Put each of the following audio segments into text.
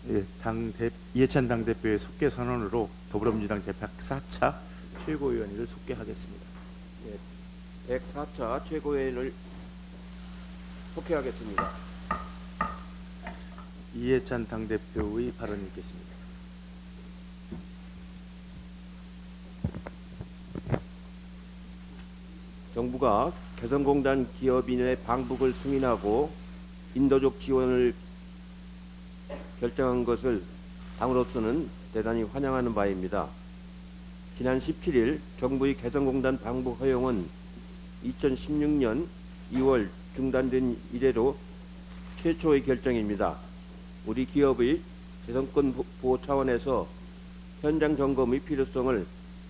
예, 이해찬 당대표의 속개 선언으로 더불어민주당 대표 104차 최고위원회를 속개하겠습니다. 예, 104차 최고위원을 속개하겠습니다. 이해찬 당대표의 발언이 있겠습니다. 정부가 개성공단 기업인의 방북을 승인하고 인도적 지원을 결정한 것을 당으로서는 대단히 환영하는 바입니다. 지난 17일 정부의 개성공단 방북 허용은 2016년 2월 중단된 이래로 최초의 결정입니다. 우리 기업의 재선권 보호 차원에서 현장 점검의 필요성을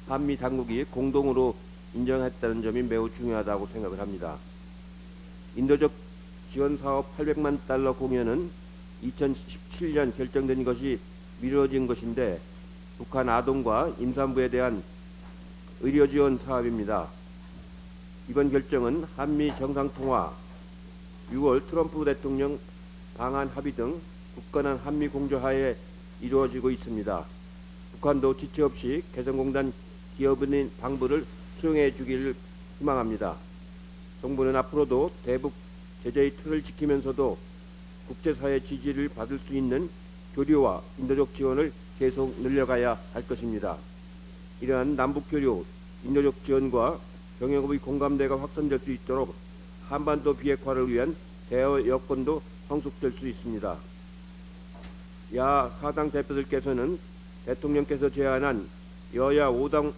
한미 당국이 공동으로 인정했다는 점이 매우 중요하다고 생각을 합니다. 인도적 지원 사업 800만 달러 공여는 2017년 결정된 것이 미뤄진 것인데 북한 아동과 임산부에 대한 의료 지원 사업입니다. 이번 결정은 한미 정상통화, 6월 트럼프 대통령 방한 합의 등 굳건한 한미 공조하에 이루어지고 있습니다. 북한도 지체 없이 개성공단 기업인의 방북을 수용해 주기를 희망합니다. 정부는 앞으로도 대북 제재의 틀을 지키면서도 국제사회 지지를 받을 수 있는 교류와 인도적 지원을 계속 늘려가야 할 것입니다. 이러한 남북교류, 인도적 지원과 경영업의 공감대가 확산될 수 있도록 한반도 비핵화를 위한 대화 여건도 성숙될 수 있습니다. 야 4당 대표들께서는 대통령께서 제안한 여야 5당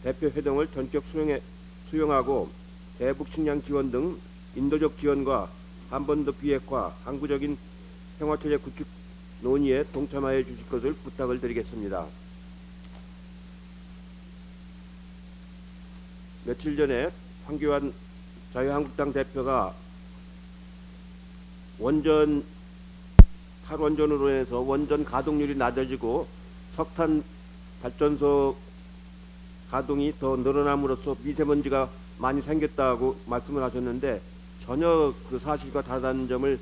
대표 회동을 전격 수용하고 대북 식량 지원 등 인도적 지원과 한반도 비핵화, 항구적인 평화체제 구축 논의에 동참하여 주실 것을 부탁을 드리겠습니다. 며칠 전에 황교안 자유한국당 대표가 탈원전으로 인해서 원전 가동률이 낮아지고 석탄 발전소 가동이 더 늘어남으로써 미세먼지가 많이 생겼다고 말씀을 하셨는데 전혀 그 사실과 다르다는 점을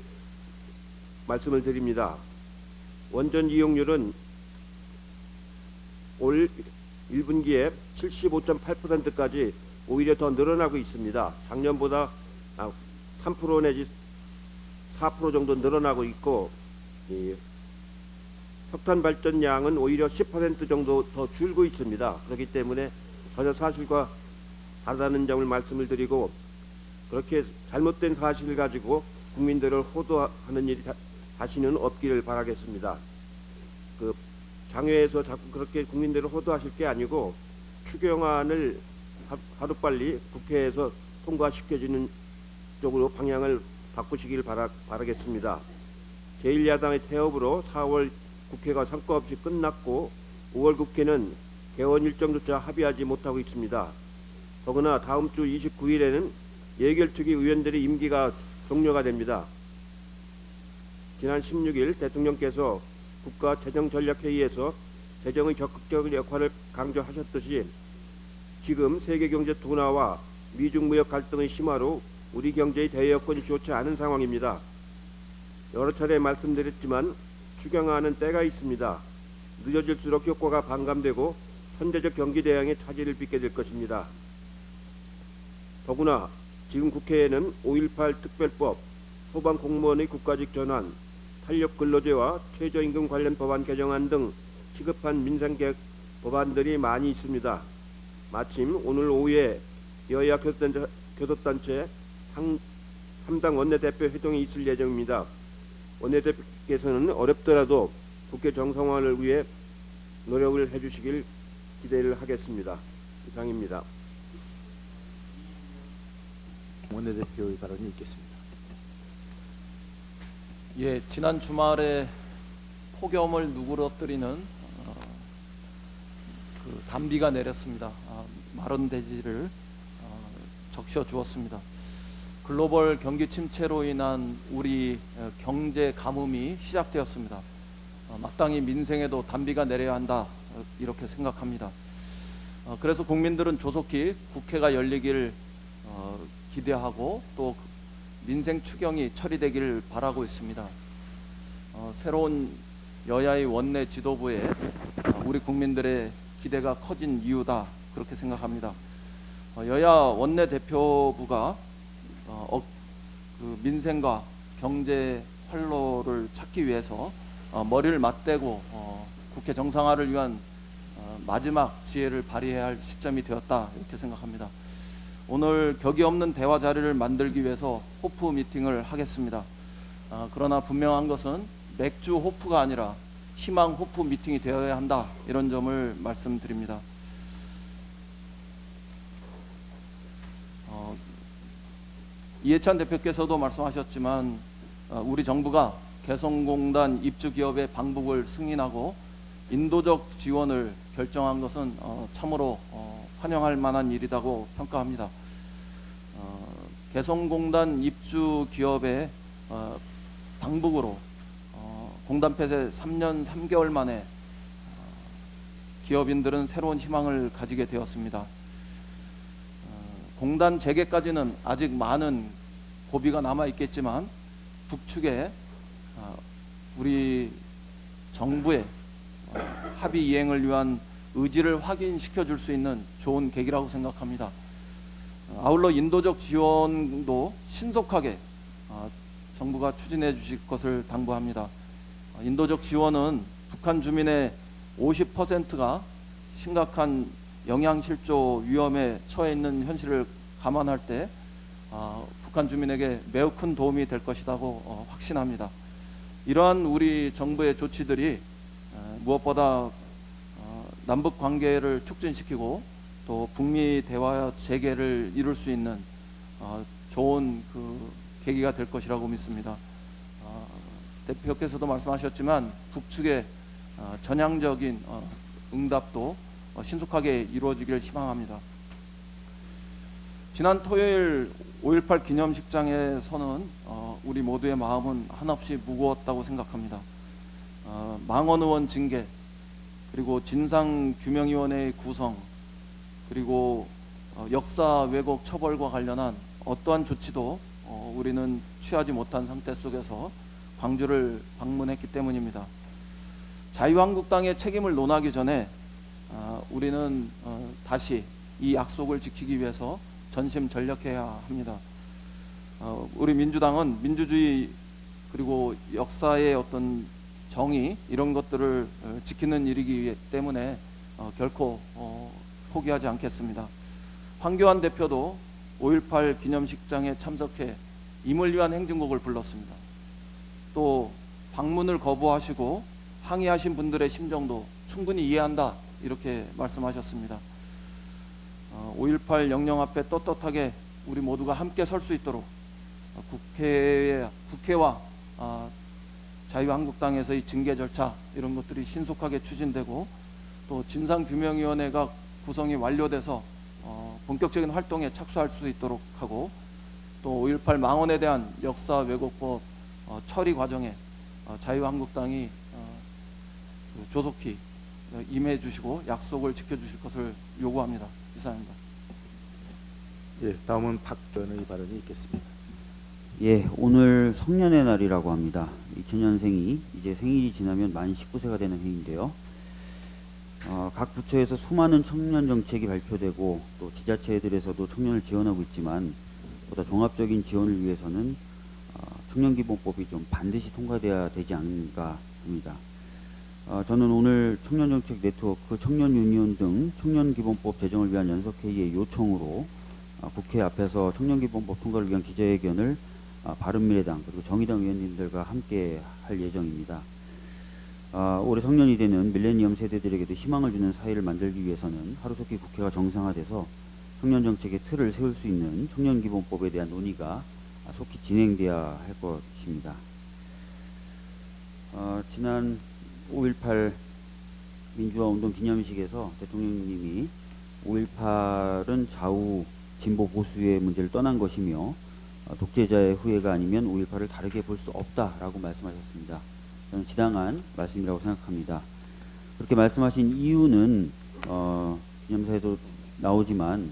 말씀을 드립니다. 원전 이용률은 올 1분기에 75.8%까지 오히려 더 늘어나고 있습니다. 작년보다 3% 내지 4% 정도 늘어나고 있고 석탄 발전량은 오히려 10% 정도 더 줄고 있습니다. 그렇기 때문에 전혀 사실과 다르다는 점을 말씀을 드리고 그렇게 잘못된 사실을 가지고 국민들을 호도하는 일이 다시는 없기를 바라겠습니다. 그 장외에서 자꾸 그렇게 국민들을 호도하실 게 아니고 추경안을 하루빨리 국회에서 통과시켜주는 쪽으로 방향을 바꾸시길 바라겠습니다. 제1야당의 태업으로 4월 국회가 성과 없이 끝났고 5월 국회는 개원 일정조차 합의하지 못하고 있습니다. 더구나 다음 주 29일에는 예결특위 의원들의 임기가 종료가 됩니다. 지난 16일 대통령께서 국가재정전략회의에서 재정의 적극적인 역할을 강조하셨듯이 지금 세계경제 둔화와 미중 무역 갈등의 심화로 우리 경제의 대외 여건이 좋지 않은 상황입니다. 여러 차례 말씀드렸지만 추경안은 때가 있습니다. 늦어질수록 효과가 반감되고 선제적 경기 대응에 차질을 빚게 될 것입니다. 더구나 지금 국회에는 5.18 특별법, 소방 공무원의 국가직 전환, 탄력 근로제와 최저임금 관련 법안 개정안 등 시급한 민생개혁 법안들이 많이 있습니다. 마침 오늘 오후에 여야 교섭단체 3당 원내대표 회동이 있을 예정입니다. 원내대표께서는 어렵더라도 국회 정상화를 위해 노력을 해주시길 기대를 하겠습니다. 이상입니다. 원내대표의 발언이 있겠습니다. 예, 지난 주말에 폭염을 누그러뜨리는 그 단비가 내렸습니다. 마른 대지를 적셔 주었습니다. 글로벌 경기 침체로 인한 우리 경제 가뭄이 시작되었습니다. 마땅히 민생에도 단비가 내려야 한다 이렇게 생각합니다. 그래서 국민들은 조속히 국회가 열리길 기대하고 또 민생 추경이 처리되기를 바라고 있습니다. 새로운 여야의 원내 지도부에 우리 국민들의 기대가 커진 이유다 그렇게 생각합니다. 여야 원내 대표부가 그 민생과 경제 활로를 찾기 위해서 머리를 맞대고 국회 정상화를 위한 마지막 지혜를 발휘해야 할 시점이 되었다 이렇게 생각합니다. 오늘 격이 없는 대화 자리를 만들기 위해서 호프 미팅을 하겠습니다. 그러나 분명한 것은 맥주 호프가 아니라 희망 호프 미팅이 되어야 한다 이런 점을 말씀드립니다. 이해찬 대표께서도 말씀하셨지만 우리 정부가 개성공단 입주 기업의 방북을 승인하고 인도적 지원을 결정한 것은 참으로 환영할 만한 일이라고 평가합니다. 개성공단 입주 기업의 방북으로 공단 폐쇄 3년 3개월 만에 기업인들은 새로운 희망을 가지게 되었습니다. 공단 재개까지는 아직 많은 고비가 남아 있겠지만 북측에 우리 정부의 합의 이행을 위한 의지를 확인시켜 줄 수 있는 좋은 계기라고 생각합니다. 아울러 인도적 지원도 신속하게 정부가 추진해 주실 것을 당부합니다. 인도적 지원은 북한 주민의 50%가 심각한 영양실조 위험에 처해 있는 현실을 감안할 때 북한 주민에게 매우 큰 도움이 될 것이라고 확신합니다. 이러한 우리 정부의 조치들이 무엇보다 남북 관계를 촉진시키고 또 북미 대화 재개를 이룰 수 있는 좋은 그 계기가 될 것이라고 믿습니다. 대표께서도 말씀하셨지만 북측의 전향적인 응답도 신속하게 이루어지기를 희망합니다. 지난 토요일 5.18 기념식장에서는 우리 모두의 마음은 한없이 무거웠다고 생각합니다. 망원 의원 징계, 그리고 진상규명위원회의 구성, 그리고 역사 왜곡 처벌과 관련한 어떠한 조치도 우리는 취하지 못한 상태 속에서 광주를 방문했기 때문입니다. 자유한국당의 책임을 논하기 전에 우리는 다시 이 약속을 지키기 위해서 전심전력해야 합니다. 우리 민주당은 민주주의 그리고 역사의 어떤 정의 이런 것들을 지키는 일이기 때문에 결코 포기하지 않겠습니다. 황교안 대표도 5.18 기념식장에 참석해 임을 위한 행진곡을 불렀습니다. 또 방문을 거부하시고 항의하신 분들의 심정도 충분히 이해한다 이렇게 말씀하셨습니다. 5.18 영령 앞에 떳떳하게 우리 모두가 함께 설 수 있도록 국회와 자유한국당에서의 징계 절차 이런 것들이 신속하게 추진되고 또 진상규명위원회가 구성이 완료돼서 본격적인 활동에 착수할 수 있도록 하고 또 5.18 망언에 대한 역사 왜곡법 처리 과정에 자유한국당이 조속히 임해 주시고 약속을 지켜주실 것을 요구합니다. 이상입니다. 예, 다음은 박 의원의 발언이 있겠습니다. 예, 오늘 성년의 날이라고 합니다. 2000년생이 이제 생일이 지나면 만 19세가 되는 해인데요. 각 부처에서 수많은 청년 정책이 발표되고 또 지자체들에서도 청년을 지원하고 있지만 보다 종합적인 지원을 위해서는 청년기본법이 좀 반드시 통과돼야 되지 않을까 합니다. 저는 오늘 청년정책 네트워크, 청년유니온 등 청년기본법 제정을 위한 연석회의의 요청으로 국회 앞에서 청년기본법 통과를 위한 기자회견을 바른미래당 그리고 정의당 의원님들과 함께 할 예정입니다. 올해 성년이 되는 밀레니엄 세대들에게도 희망을 주는 사회를 만들기 위해서는 하루속히 국회가 정상화돼서 청년정책의 틀을 세울 수 있는 청년기본법에 대한 논의가 속히 진행돼야 할 것입니다. 지난 5.18 민주화운동 기념식에서 대통령님이 5.18은 좌우 진보 보수의 문제를 떠난 것이며 독재자의 후예가 아니면 5.18을 다르게 볼 수 없다라고 말씀하셨습니다. 저는 지당한 말씀이라고 생각합니다. 그렇게 말씀하신 이유는 기념사에도 나오지만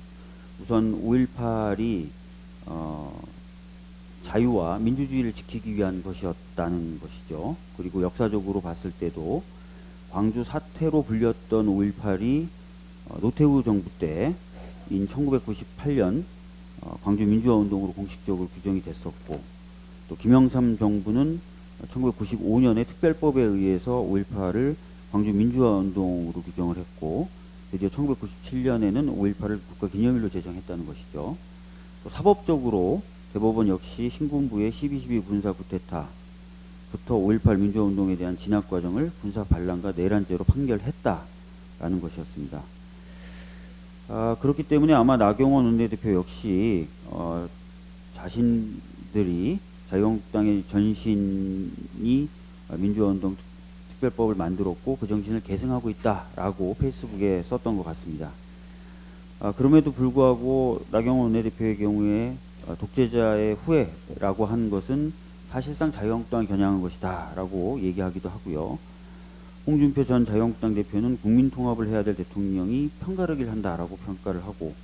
우선 5.18이 자유와 민주주의를 지키기 위한 것이었다는 것이죠. 그리고 역사적으로 봤을 때도 광주 사태로 불렸던 5.18이 노태우 정부 때인 1998년 광주 민주화 운동으로 공식적으로 규정이 됐었고, 또 김영삼 정부는 1995년에 특별법에 의해서 5.18을 광주 민주화 운동으로 규정을 했고, 드디어 1997년에는 5.18을 국가기념일로 제정했다는 것이죠. 또 사법적으로 대법원 역시 신군부의 12.12 군사 쿠데타부터 5.18 민주화 운동에 대한 진압 과정을 군사 반란과 내란죄로 판결했다라는 것이었습니다. 그렇기 때문에 아마 나경원 원내대표 역시 자신들이 자유한국당의 전신이 민주화운동 특별법을 만들었고 그 정신을 계승하고 있다라고 페이스북에 썼던 것 같습니다. 그럼에도 불구하고 나경원 원내대표의 경우에 독재자의 후예라고 한 것은 사실상 자유한국당을 겨냥한 것이다 라고 얘기하기도 하고요. 홍준표 전 자유한국당 대표는 국민통합을 해야 될 대통령이 편가르기를 한다라고 평가를 하고,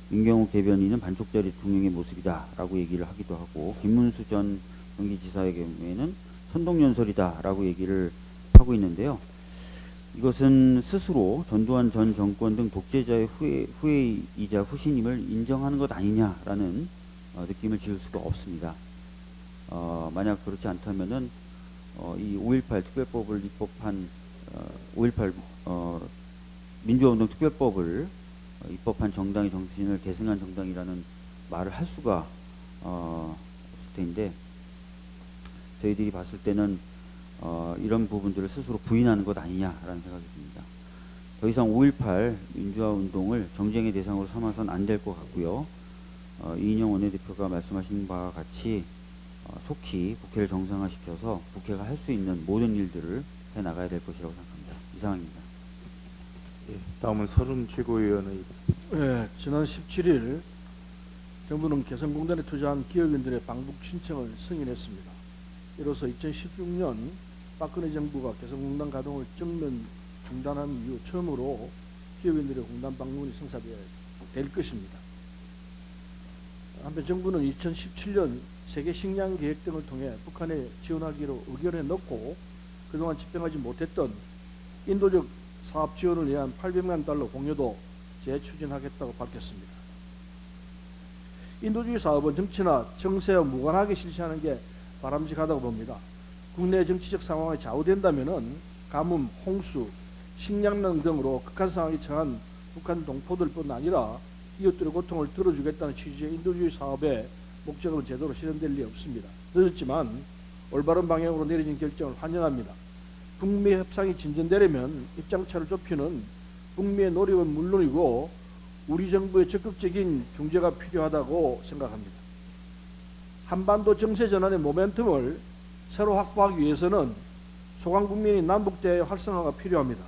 민경욱 대변인은 반쪽짜리 대통령의 모습이다 라고 얘기를 하기도 하고, 김문수 전 경기지사의 경우에는 선동연설이다 라고 얘기를 하고 있는데요. 이것은 스스로 전두환 전 정권 등 독재자의 후예이자 후신임을 인정하는 것 아니냐라는 느낌을 지울 수가 없습니다. 만약 그렇지 않다면은 이 5.18 특별법을 입법한 5.18 민주화운동 특별법을 입법한 정당의 정신을 계승한 정당이라는 말을 할 수가 없을 텐데, 저희들이 봤을 때는 이런 부분들을 스스로 부인하는 것 아니냐라는 생각이 듭니다. 더 이상 5.18 민주화운동을 정쟁의 대상으로 삼아서는 안 될 것 같고요. 이인영 원내대표가 말씀하신 바와 같이 속히 국회를 정상화시켜서 국회가 할 수 있는 모든 일들을 해나가야 될 것이라고 생각합니다. 이상입니다. 예, 다음은 서른 최고위원의 네, 지난 17일 정부는 개성공단에 투자한 기업인들의 방북 신청을 승인했습니다. 이로써 2016년 박근혜 정부가 개성공단 가동을 전면 중단한 이후 처음으로 기업인들의 공단 방문이 성사될 것입니다. 한편 정부는 2017년 세계 식량 계획 등을 통해 북한에 지원하기로 의결해 놓고 그동안 집행하지 못했던 인도적 사업 지원을 위한 800만 달러 공여도 재추진하겠다고 밝혔습니다. 인도주의 사업은 정치나 정세와 무관하게 실시하는 게 바람직하다고 봅니다. 국내 정치적 상황이 좌우된다면은 가뭄, 홍수, 식량난 등으로 극한 상황에 처한 북한 동포들뿐 아니라 이웃들의 고통을 들어주겠다는 취지의 인도주의 사업의 목적으로 제대로 실현될 리 없습니다. 늦었지만 올바른 방향으로 내려진 결정을 환영합니다. 북미 협상이 진전되려면 입장차를 좁히는 북미의 노력은 물론이고 우리 정부의 적극적인 중재가 필요하다고 생각합니다. 한반도 정세 전환의 모멘텀을 새로 확보하기 위해서는 소강국민의 남북대화의 활성화가 필요합니다.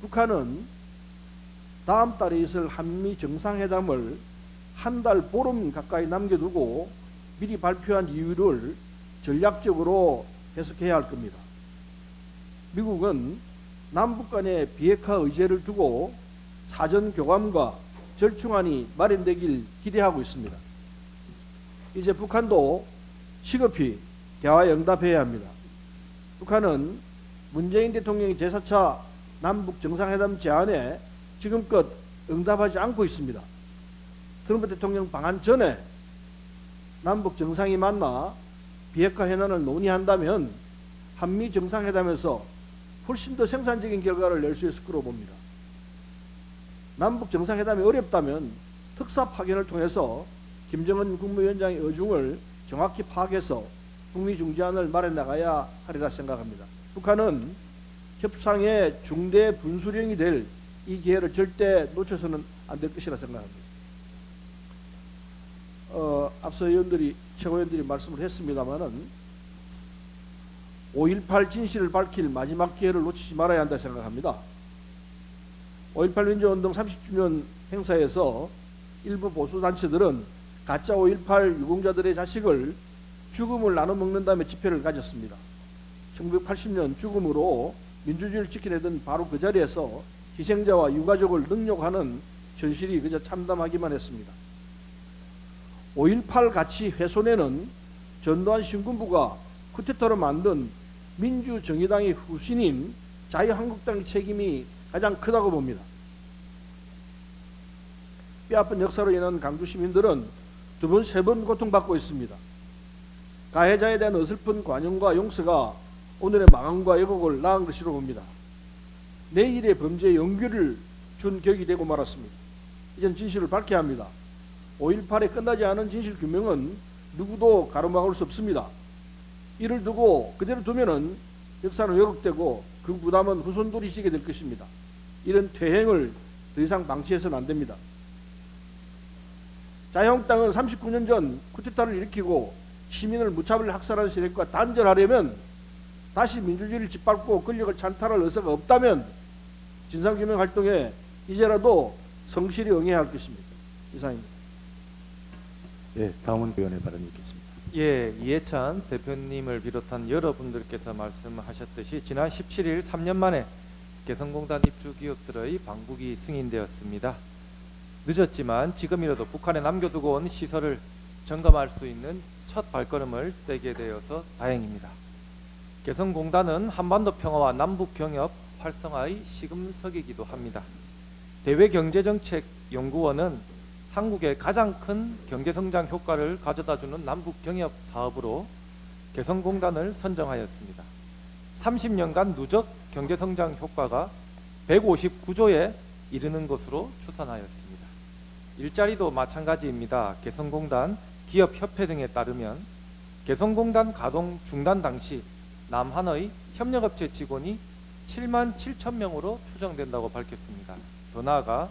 북한은 다음 달에 있을 한미 정상회담을 한 달 보름 가까이 남겨두고 미리 발표한 이유를 전략적으로 해석해야 할 겁니다. 미국은 남북 간의 비핵화 의제를 두고 사전 교감과 절충안이 마련되길 기대하고 있습니다. 이제 북한도 시급히 대화에 응답해야 합니다. 북한은 문재인 대통령의 제4차 남북 정상회담 제안에 지금껏 응답하지 않고 있습니다. 트럼프 대통령 방한 전에 남북 정상이 만나 비핵화 현안을 논의한다면 한미 정상회담에서 훨씬 더 생산적인 결과를 낼 수 있을 거로 봅니다. 남북 정상회담이 어렵다면 특사 파견을 통해서 김정은 국무위원장의 의중을 정확히 파악해서 북미 중재안을 마련해 나가야 하리라 생각합니다. 북한은 협상의 중대 분수령이 될 이 기회를 절대 놓쳐서는 안 될 것이라 생각합니다. 앞서 최고위원들이 말씀을 했습니다마는 5.18 진실을 밝힐 마지막 기회를 놓치지 말아야 한다 생각합니다. 5.18 민주화운동 30주년 행사에서 일부 보수단체들은 가짜 5.18 유공자들의 자식을 죽음을 나눠 먹는다며 집회를 가졌습니다. 1980년 죽음으로 민주주의를 지켜내던 바로 그 자리에서 희생자와 유가족을 능욕하는 현실이 그저 참담하기만 했습니다. 5.18 가치 훼손에는 전두환 신군부가 쿠데타로 만든 민주정의당의 후신인 자유한국당의 책임이 가장 크다고 봅니다. 뼈아픈 역사로 인한 강주 시민들은 두 번, 세 번 고통받고 있습니다. 가해자에 대한 어설픈 관용과 용서가 오늘의 망언과 왜곡을 낳은 것이라고 봅니다. 내일의 범죄의 연기를 준 격이 되고 말았습니다. 이젠 진실을 밝혀야 합니다. 5.18에 끝나지 않은 진실 규명은 누구도 가로막을 수 없습니다. 이를 두고 그대로 두면은 역사는 왜곡되고 그 부담은 후손들이 지게 될 것입니다. 이런 퇴행을 더 이상 방치해서는 안 됩니다. 자유한국당은 39년 전 쿠데타를 일으키고 시민을 무차별 학살한 세력과 단절하려면, 다시 민주주의를 짓밟고 권력을 찬탈할 의사가 없다면 진상규명 활동에 이제라도 성실히 응해야 할 것입니다. 이상입니다. 예, 다음은 의원의 발언이 있겠습니다. 예, 이해찬 대표님을 비롯한 여러분들께서 말씀하셨듯이 지난 17일 3년 만에 개성공단 입주 기업들의 방북이 승인되었습니다. 늦었지만 지금이라도 북한에 남겨두고 온 시설을 점검할 수 있는 첫 발걸음을 떼게 되어서 다행입니다. 개성공단은 한반도 평화와 남북 경협 활성화의 시금석이기도 합니다. 대외경제정책연구원은 한국의 가장 큰 경제성장 효과를 가져다주는 남북 경협 사업으로 개성공단을 선정하였습니다. 30년간 누적 경제성장 효과가 159조에 이르는 것으로 추산하였습니다. 일자리도 마찬가지입니다. 개성공단 기업협회 등에 따르면 개성공단 가동 중단 당시 남한의 협력업체 직원이 7만 7천 명으로 추정된다고 밝혔습니다. 더 나아가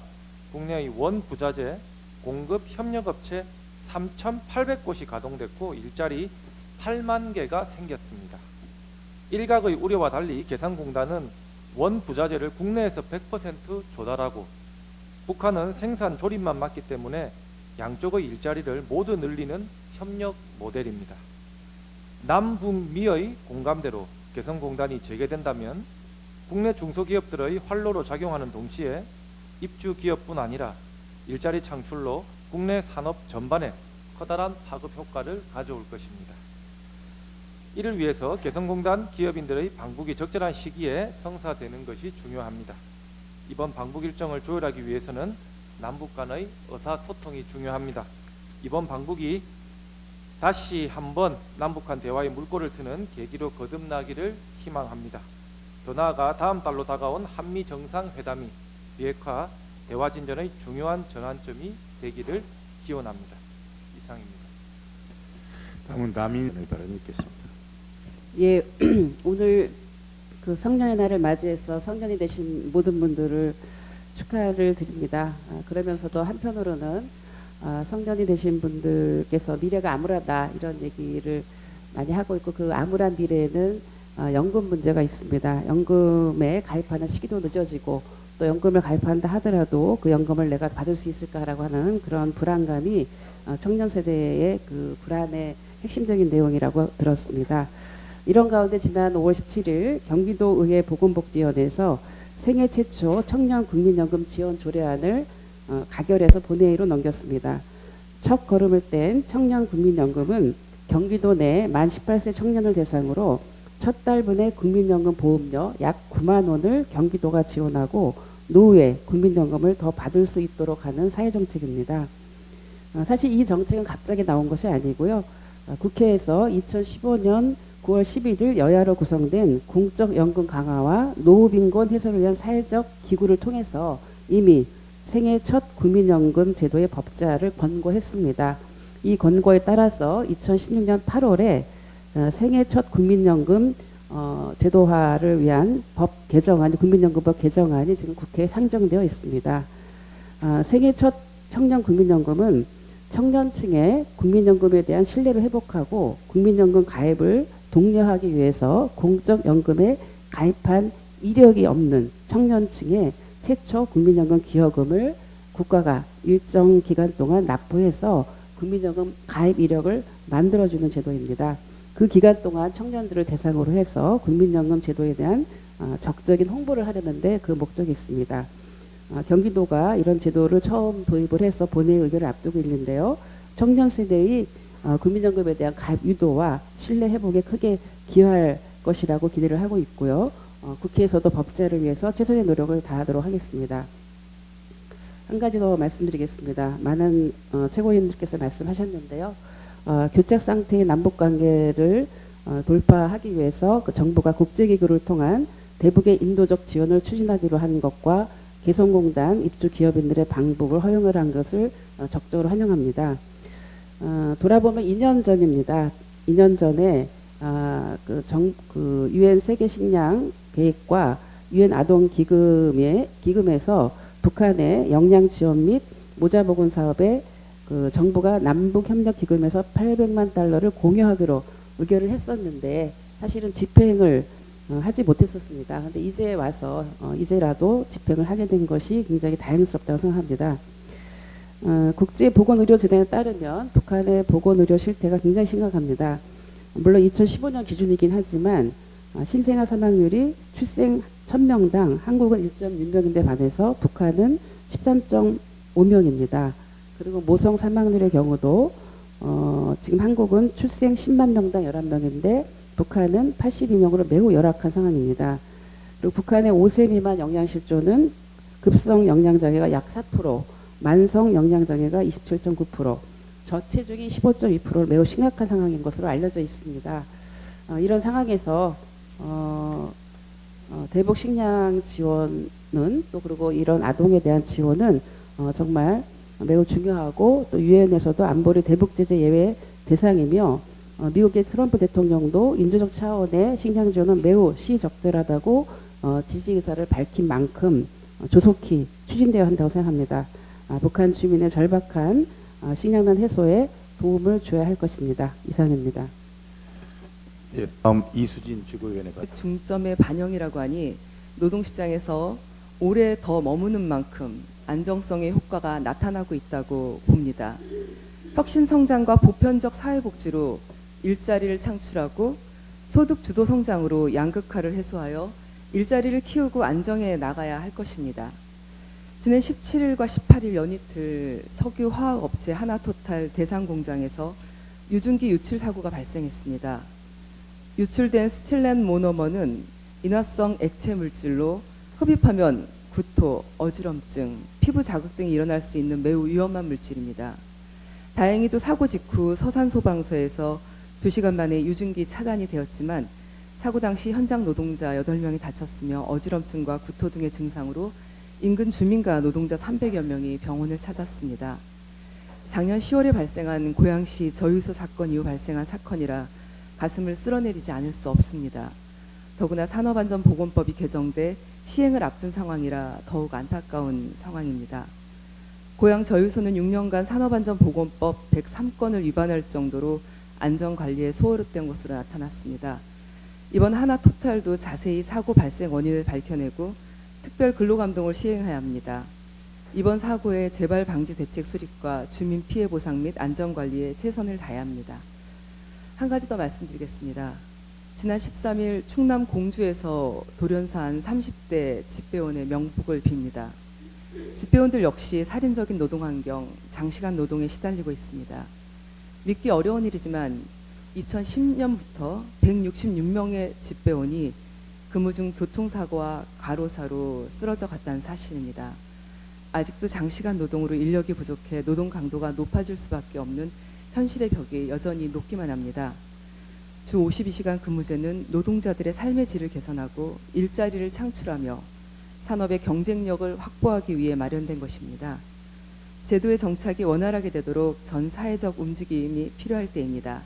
국내의 원부자재 공급 협력업체 3,800곳이 가동됐고 일자리 8만 개가 생겼습니다. 일각의 우려와 달리 개성공단은 원부자재를 국내에서 100% 조달하고 북한은 생산 조립만 맡기 때문에 양쪽의 일자리를 모두 늘리는 협력 모델입니다. 남북미의 공감대로 개성공단이 재개된다면 국내 중소기업들의 활로로 작용하는 동시에 입주기업뿐 아니라 일자리 창출로 국내 산업 전반에 커다란 파급 효과를 가져올 것입니다. 이를 위해서 개성공단 기업인들의 방북이 적절한 시기에 성사되는 것이 중요합니다. 이번 방북 일정을 조율하기 위해서는 남북 간의 의사소통이 중요합니다. 이번 방북이 다시 한번 남북한 대화의 물꼬를 트는 계기로 거듭나기를 희망합니다. 더 나아가 다음 달로 다가온 한미 정상회담이 비핵화 대화 진전의 중요한 전환점이 되기를 기원합니다. 이상입니다. 다음은 남인의 발언이 있겠습니다. 예, 오늘 그 성년의 날을 맞이해서 성년이 되신 모든 분들을 축하를 드립니다. 그러면서도 한편으로는 성년이 되신 분들께서 미래가 암울하다 이런 얘기를 많이 하고 있고, 그 암울한 미래에는 연금 문제가 있습니다. 연금에 가입하는 시기도 늦어지고 또 연금을 가입한다 하더라도 그 연금을 내가 받을 수 있을까라고 하는 그런 불안감이 청년 세대의 그 불안의 핵심적인 내용이라고 들었습니다. 이런 가운데 지난 5월 17일 경기도의회 보건복지위원회에서 생애 최초 청년 국민연금 지원 조례안을 가결해서 본회의로 넘겼습니다. 첫 걸음을 뗀 청년 국민연금은 경기도 내 만 18세 청년을 대상으로 첫 달분의 국민연금 보험료 약 9만 원을 경기도가 지원하고 노후에 국민연금을 더 받을 수 있도록 하는 사회정책입니다. 사실 이 정책은 갑자기 나온 것이 아니고요. 국회에서 2015년 9월 11일 여야로 구성된 공적연금 강화와 노후빈곤 해소를 위한 사회적 기구를 통해서 이미 생애 첫 국민연금 제도의 법제화를 권고했습니다. 이 권고에 따라서 2016년 8월에 생애 첫 국민연금 제도화를 위한 법 개정안이, 국민연금법 개정안이 지금 국회에 상정되어 있습니다. 생애 첫 청년 국민연금은 청년층의 국민연금에 대한 신뢰를 회복하고 국민연금 가입을 독려하기 위해서 공적연금에 가입한 이력이 없는 청년층의 최초 국민연금 기여금을 국가가 일정 기간 동안 납부해서 국민연금 가입 이력을 만들어주는 제도입니다. 그 기간 동안 청년들을 대상으로 해서 국민연금 제도에 대한 적극적인 홍보를 하려는데 그 목적이 있습니다. 경기도가 이런 제도를 처음 도입을 해서 본회의 의결을 앞두고 있는데요. 청년 세대의 국민연금에 대한 가입 유도와 신뢰 회복에 크게 기여할 것이라고 기대를 하고 있고요. 국회에서도 법제를 위해서 최선의 노력을 다하도록 하겠습니다. 한 가지 더 말씀드리겠습니다. 많은 최고위원들께서 말씀하셨는데요. 교착 상태의 남북 관계를 돌파하기 위해서 그 정부가 국제기구를 통한 대북의 인도적 지원을 추진하기로 한 것과 개성공단 입주 기업인들의 방북을 허용을 한 것을 적극적으로 환영합니다. 돌아보면 2년 전입니다. 2년 전에 그 유엔 세계 식량 계획과 유엔 아동 기금에서 북한의 역량 지원 및 모자 보건 사업에 그 정부가 남북 협력 기금에서 800만 달러를 공여하기로 의결을 했었는데 사실은 집행을 하지 못했었습니다. 그런데 이제 와서 이제라도 집행을 하게 된 것이 굉장히 다행스럽다고 생각합니다. 국제보건의료재단에 따르면 북한의 보건의료 실태가 굉장히 심각합니다. 물론 2015년 기준이긴 하지만 신생아 사망률이 출생 1000명당 한국은 1.6명인데 반해서 북한은 13.5명입니다. 그리고 모성 사망률의 경우도 지금 한국은 출생 10만 명당 11명인데 북한은 82명으로 매우 열악한 상황입니다. 그리고 북한의 5세 미만 영양실조는 급성 영양장애가 약 4%, 만성 영양장애가 27.9%, 저체중이 15.2%로 매우 심각한 상황인 것으로 알려져 있습니다. 이런 상황에서 대북 식량 지원은 또 그리고 이런 아동에 대한 지원은 정말 매우 중요하고 또 유엔에서도 안보리 대북 제재 예외 대상이며 미국의 트럼프 대통령도 인도적 차원의 식량 지원은 매우 시적절하다고 지지 의사를 밝힌 만큼 조속히 추진되어야 한다고 생각합니다. 북한 주민의 절박한 식량난 해소에 도움을 줘야 할 것입니다. 이상입니다. 예, 다음 이수진 최고위원회가 중점의 반영이라고 하니 노동시장에서 오래 더 머무는 만큼 안정성의 효과가 나타나고 있다고 봅니다. 혁신성장과 보편적 사회복지로 일자리를 창출하고 소득 주도 성장으로 양극화를 해소하여 일자리를 키우고 안정해 나가야 할 것입니다. 지난 17일과 18일 연이틀 석유화학업체 하나토탈 대상공장에서 유증기 유출 사고가 발생했습니다. 유출된 스틸렌 모노머는 인화성 액체 물질로 흡입하면 구토, 어지럼증, 피부 자극 등이 일어날 수 있는 매우 위험한 물질입니다. 다행히도 사고 직후 서산소방서에서 2시간 만에 유증기 차단이 되었지만 사고 당시 현장 노동자 8명이 다쳤으며 어지럼증과 구토 등의 증상으로 인근 주민과 노동자 300여 명이 병원을 찾았습니다. 작년 10월에 발생한 고양시 저유소 사건 이후 발생한 사건이라 가슴을 쓸어내리지 않을 수 없습니다. 더구나 산업안전보건법이 개정돼 시행을 앞둔 상황이라 더욱 안타까운 상황입니다. 고양 저유소는 6년간 산업안전보건법 103건을 위반할 정도로 안전관리에 소홀했던 것으로 나타났습니다. 이번 하나토탈도 자세히 사고 발생 원인을 밝혀내고 특별 근로감독을 시행해야 합니다. 이번 사고의 재발 방지 대책 수립과 주민 피해 보상 및 안전관리에 최선을 다해야 합니다. 한 가지 더 말씀드리겠습니다. 지난 13일 충남 공주에서 돌연사한 30대 집배원의 명복을 빕니다. 집배원들 역시 살인적인 노동환경, 장시간 노동에 시달리고 있습니다. 믿기 어려운 일이지만 2010년부터 166명의 집배원이 근무 중 교통사고와 과로사로 쓰러져 갔다는 사실입니다. 아직도 장시간 노동으로 인력이 부족해 노동 강도가 높아질 수밖에 없는 현실의 벽이 여전히 높기만 합니다. 주 52시간 근무제는 노동자들의 삶의 질을 개선하고 일자리를 창출하며 산업의 경쟁력을 확보하기 위해 마련된 것입니다. 제도의 정착이 원활하게 되도록 전 사회적 움직임이 필요할 때입니다.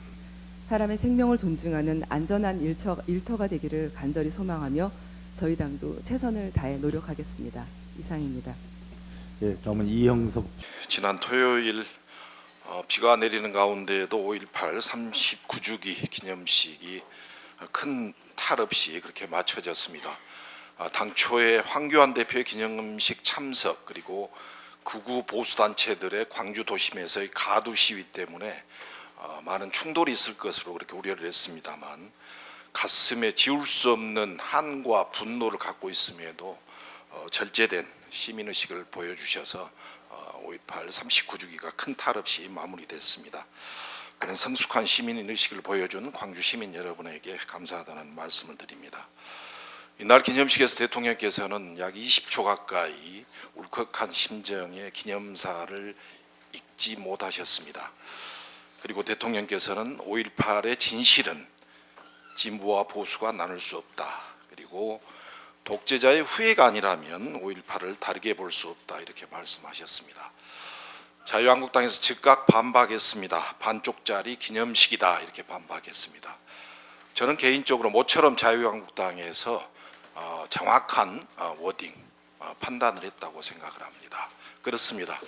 사람의 생명을 존중하는 안전한 일터가 되기를 간절히 소망하며 저희 당도 최선을 다해 노력하겠습니다. 이상입니다. 예, 다음은 이형석. 지난 토요일 비가 내리는 가운데에도 5.18 39주기 기념식이 큰 탈 없이 그렇게 마쳐졌습니다. 당초에 황교안 대표의 기념식 참석 그리고 극우 보수단체들의 광주 도심에서의 가두 시위 때문에 많은 충돌이 있을 것으로 그렇게 우려를 했습니다만 가슴에 지울 수 없는 한과 분노를 갖고 있음에도 절제된 시민의식을 보여주셔서 5.18 39주기가 큰 탈 없이 마무리됐습니다. 그런 성숙한 시민인 의식을 보여준 광주 시민 여러분에게 감사하다는 말씀을 드립니다. 이날 기념식에서 대통령께서는 약 20초 가까이 울컥한 심정의 기념사를 읽지 못하셨습니다. 그리고 대통령께서는 5.18의 진실은 진보와 보수가 나눌 수 없다. 그리고 독재자의 후회가 아니라면 5.18을 다르게 볼 수 없다. 이렇게 말씀하셨습니다. 자유한국당에서 즉각 반박했습니다. 반쪽짜리 기념식이다. 이렇게 반박했습니다. 저는 개인적으로 모처럼 자유한국당에서 정확한 워딩, 판단을 했다고 생각을 합니다. 그렇습니다.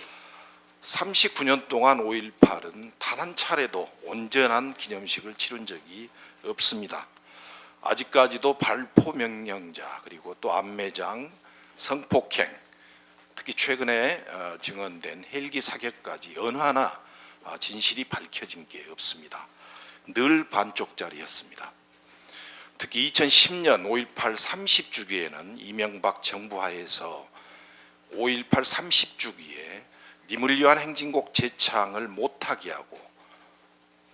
39년 동안 5.18은 단 한 차례도 온전한 기념식을 치른 적이 없습니다. 아직까지도 발포 명령자, 그리고 또 암매장, 성폭행, 특히 최근에 증언된 헬기 사격까지 어느 하나 진실이 밝혀진 게 없습니다. 늘 반쪽짜리였습니다. 특히 2010년 5.18 30주기에는 이명박 정부 하에서 5.18 30주기에 님을 위한 행진곡 재창을 못하게 하고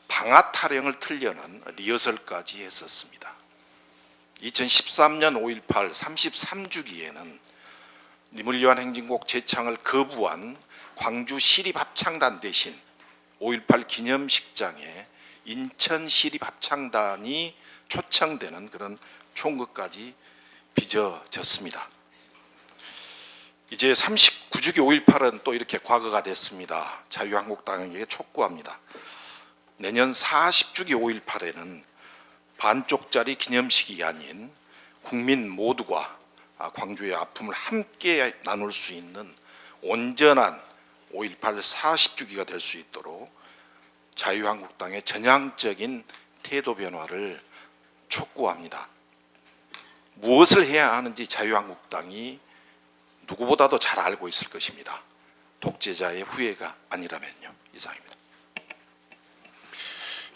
방아 타령을 틀려는 리허설까지 했었습니다. 2013년 5.18 33주기에는 님을 위한 행진곡 재창을 거부한 광주 시립합창단 대신 5.18 기념식장에 인천 시립합창단이 초청되는 그런 총극까지 빚어졌습니다. 이제 39주기 5.18은 또 이렇게 과거가 됐습니다. 자유한국당에게 촉구합니다. 내년 40주기 5.18에는 반쪽짜리 기념식이 아닌 국민 모두가 광주의 아픔을 함께 나눌 수 있는 온전한 5.18 40주기가 될 수 있도록 자유한국당의 전향적인 태도 변화를 촉구합니다. 무엇을 해야 하는지 자유한국당이 누구보다도 잘 알고 있을 것입니다. 독재자의 후예가 아니라면요. 이상입니다.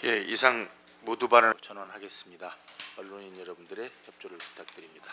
예, 이상 모두 발언을 전원하겠습니다. 언론인 여러분들의 협조를 부탁드립니다.